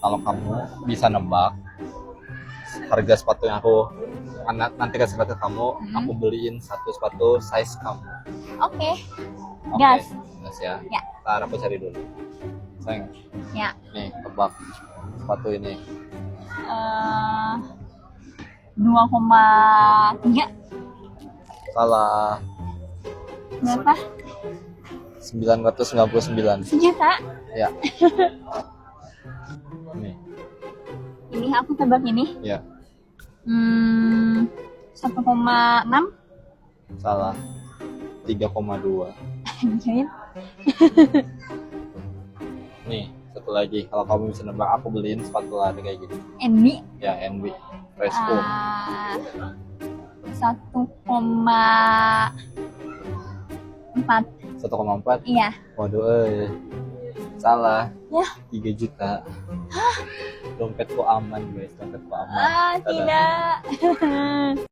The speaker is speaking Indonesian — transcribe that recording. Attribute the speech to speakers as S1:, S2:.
S1: Kalau kamu bisa nebak harga sepatu yang aku nanti kasih lihat ke kamu, aku beliin satu sepatu size kamu.
S2: Oke.
S1: Oke,
S2: Gas.
S1: gas ya.
S2: Ya.
S1: Ntar aku cari dulu. Sayang,
S2: Ya.
S1: nih tebak sepatu ini.
S2: 2,3.
S1: Salah.
S2: Berapa?
S1: 999.
S2: Sejuta.
S1: Ya. Nih,
S2: Ini aku tebak ini.
S1: ya.
S2: 1,6.
S1: Salah. 3,2.
S2: Anjir.
S1: Nih, satu lagi. Kalau kamu bisa nebak, aku beliin sepatu lari kayak gini.
S2: Ini
S1: Ya, NB. Fresco.
S2: 1,4.
S1: 1,4.
S2: Iya.
S1: Waduh, salah.
S2: Ya.
S1: 3 juta. Dompetku aman, guys. Dompetku aman. Dadah.
S2: Tidak.